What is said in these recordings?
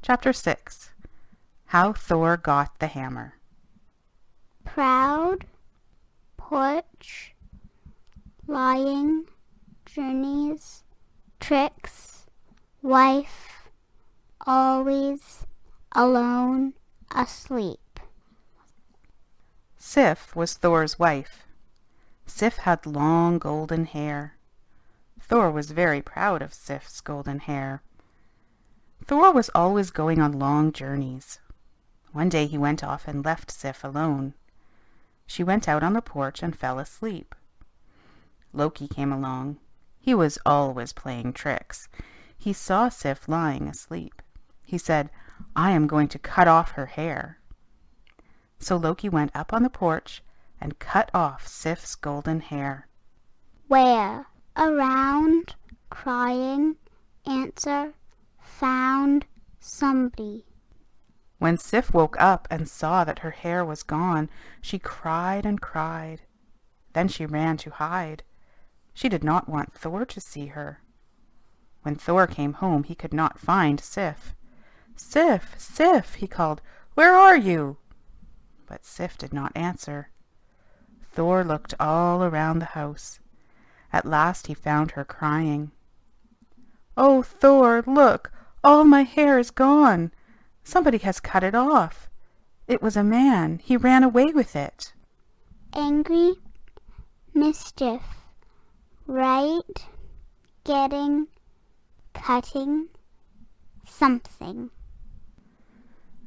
Chapter 6. How Thor Got the Hammer. Proud, porch, lying, journeys, tricks, wife, always, alone, asleep. Sif was Thor's wife. Sif had long golden hair. Thor was very proud of Sif's golden hair. Thor was always going on long journeys. One day he went off and left Sif alone. She went out on the porch and fell asleep. Loki came along. He was always playing tricks. He saw Sif lying asleep. He said, "I am going to cut off her hair." So Loki went up on the porch and cut off Sif's golden hair. Where? Around, crying, answer, found somebody. When Sif woke up and saw that her hair was gone, she cried and cried. Then she ran to hide. She did not want Thor to see her. When Thor came home, he could not find Sif. "Sif, Sif," he called, "where are you?" But Sif did not answer. Thor looked all around the house. At last he found her crying. "Oh, Thor, look! All my hair is gone. Somebody has cut it off. It was a man. He ran away with it." Angry, mischief, right, getting, cutting, something.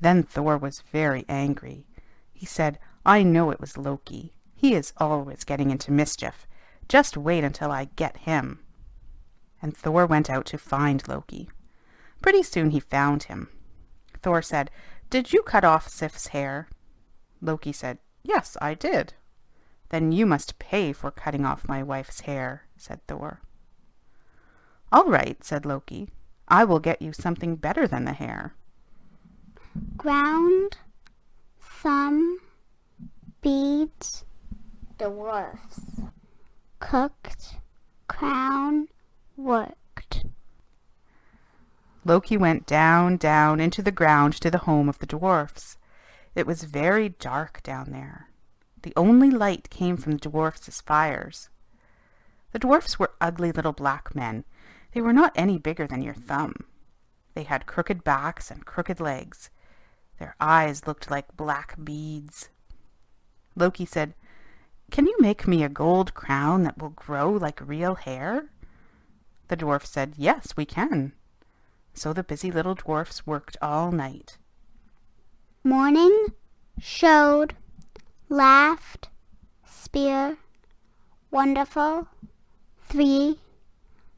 Then Thor was very angry. He said, "I know it was Loki. He is always getting into mischief. Just wait until I get him." And Thor went out to find Loki. Pretty soon he found him. Thor said, "Did you cut off Sif's hair?" Loki said, "Yes, I did." "Then you must pay for cutting off my wife's hair," said Thor. "All right," said Loki. "I will get you something better than the hair." Ground, thumb, beads, dwarfs. Cooked, crown, worked. Loki went down, down into the ground to the home of the dwarfs. It was very dark down there. The only light came from the dwarfs' fires. The dwarfs were ugly little black men. They were not any bigger than your thumb. They had crooked backs and crooked legs. Their eyes looked like black beads. Loki said, "Can you make me a gold crown that will grow like real hair?" The dwarf said, "Yes, we can." So the busy little dwarfs worked all night. Morning, showed, laughed, spear, wonderful, 3,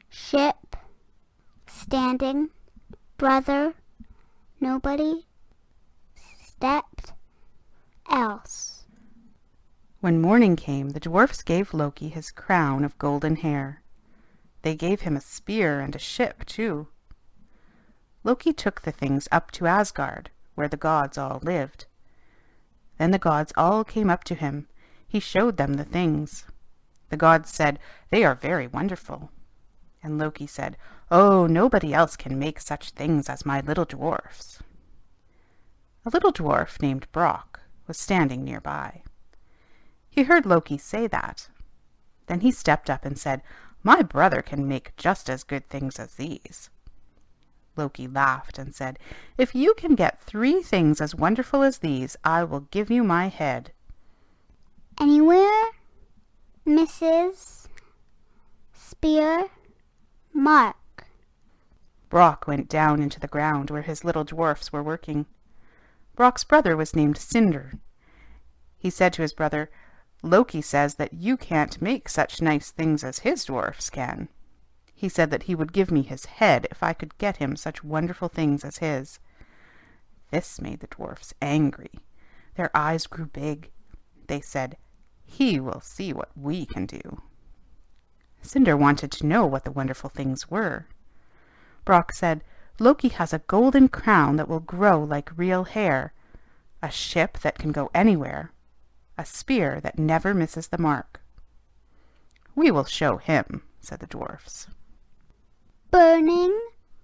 ship, standing, brother, nobody, stepped, else. When morning came, the dwarfs gave Loki his crown of golden hair. They gave him a spear and a ship, too. Loki took the things up to Asgard, where the gods all lived. Then the gods all came up to him. He showed them the things. The gods said, "They are very wonderful." And Loki said, "Oh, nobody else can make such things as my little dwarfs." A little dwarf named Brock was standing nearby. He heard Loki say that. Then he stepped up and said, "My brother can make just as good things as these." Loki laughed and said, "If you can get 3 things as wonderful as these, I will give you my head." Anywhere, Mrs. Spear, Mark. Brock went down into the ground where his little dwarfs were working. Brock's brother was named Cinder. He said to his brother, "Loki says that you can't make such nice things as his dwarfs can. He said that he would give me his head if I could get him such wonderful things as his." This made the dwarfs angry. Their eyes grew big. They said, "He will see what we can do." Cinder wanted to know what the wonderful things were. Brock said, "Loki has a golden crown that will grow like real hair, a ship that can go anywhere, a spear that never misses the mark." "We will show him," said the dwarfs. Burning,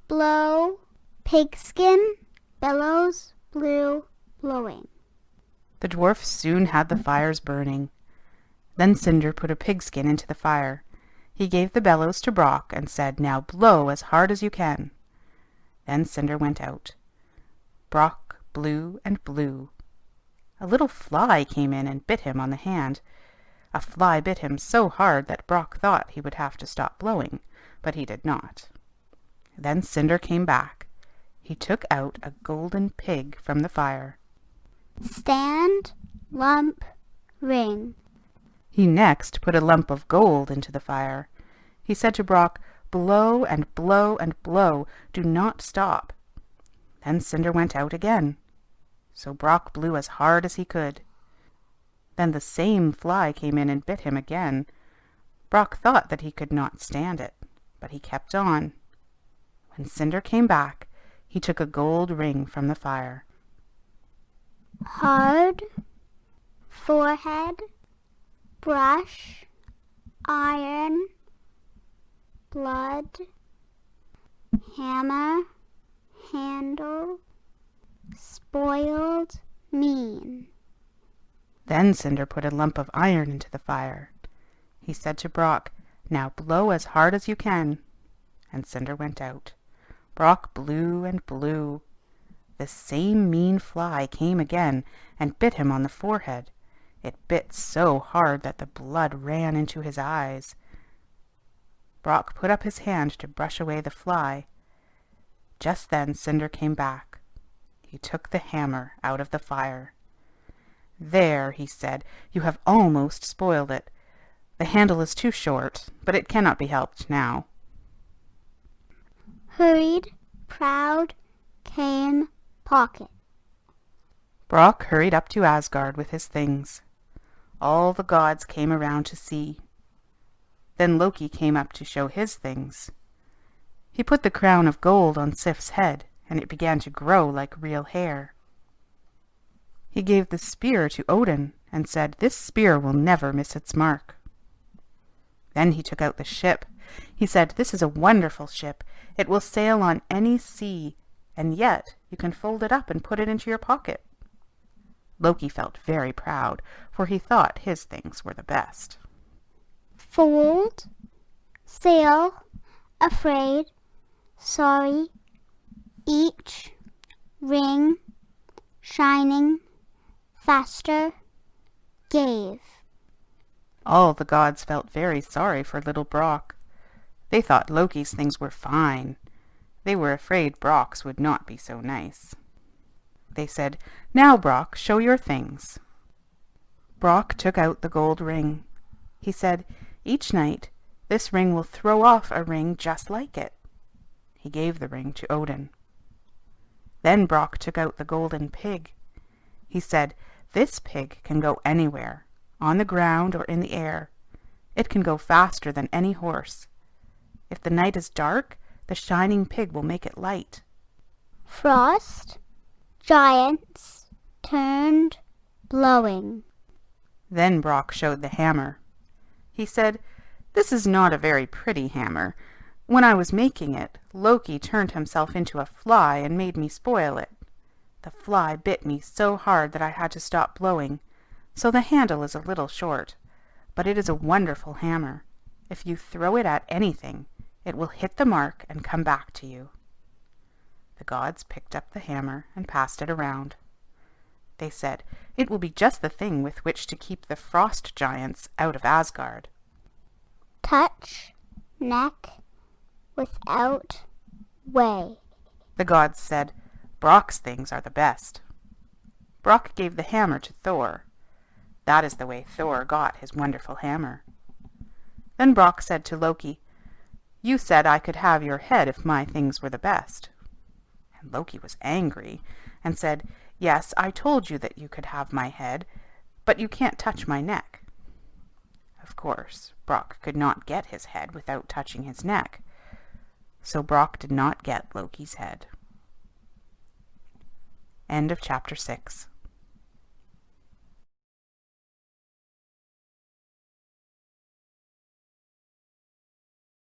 blow, pigskin, bellows blew, blowing. The dwarf soon had the fires burning. Then Cinder put a pigskin into the fire. He gave the bellows to Brock and said, "Now blow as hard as you can." Then Cinder went out. Brock blew and blew. A little fly came in and bit him on the hand. A fly bit him so hard that Brock thought he would have to stop blowing, but he did not. Then Cinder came back. He took out a golden pig from the fire. Stand, lump, ring. He next put a lump of gold into the fire. He said to Brock, "Blow and blow and blow. Do not stop." Then Cinder went out again. So Brock blew as hard as he could. Then the same fly came in and bit him again. Brock thought that he could not stand it, but he kept on. When Cinder came back, he took a gold ring from the fire. Hard, forehead, brush, iron, blood, hammer, handle, spoiled, mean. Then Cinder put a lump of iron into the fire. He said to Brock, "Now blow as hard as you can." And Cinder went out. Brock blew and blew. The same mean fly came again and bit him on the forehead. It bit so hard that the blood ran into his eyes. Brock put up his hand to brush away the fly. Just then Cinder came back. He took the hammer out of the fire. "There," he said, "you have almost spoiled it. The handle is too short, but it cannot be helped now." Hurried, proud, came, pocket. Brock hurried up to Asgard with his things. All the gods came around to see. Then Loki came up to show his things. He put the crown of gold on Sif's head, and it began to grow like real hair. He gave the spear to Odin and said, "This spear will never miss its mark." Then he took out the ship. He said, "This is a wonderful ship. It will sail on any sea, and yet you can fold it up and put it into your pocket." Loki felt very proud, for he thought his things were the best. Fold, sail, afraid, sorry, each, ring, shining, faster, gave. All the gods felt very sorry for little Brock. They thought Loki's things were fine. They were afraid Brock's would not be so nice. They said, "Now, Brock, show your things." Brock took out the gold ring. He said, "Each night this ring will throw off a ring just like it." He gave the ring to Odin. Then Brock took out the golden pig. He said, "This pig can go anywhere, on the ground or in the air. It can go faster than any horse. If the night is dark, the shining pig will make it light." Frost, giants, turned, blowing. Then Brock showed the hammer. He said, "This is not a very pretty hammer. When I was making it, Loki turned himself into a fly and made me spoil it. The fly bit me so hard that I had to stop blowing, so the handle is a little short. But it is a wonderful hammer. If you throw it at anything, it will hit the mark and come back to you." The gods picked up the hammer and passed it around. They said, "It will be just the thing with which to keep the frost giants out of Asgard." Touch, neck, without, way. The gods said, "Brock's things are the best." Brock gave the hammer to Thor. That is the way Thor got his wonderful hammer. Then Brock said to Loki, "You said I could have your head if my things were the best." And Loki was angry and said, "Yes, I told you that you could have my head, but you can't touch my neck." Of course, Brock could not get his head without touching his neck, so Brock did not get Loki's head. End of chapter 6.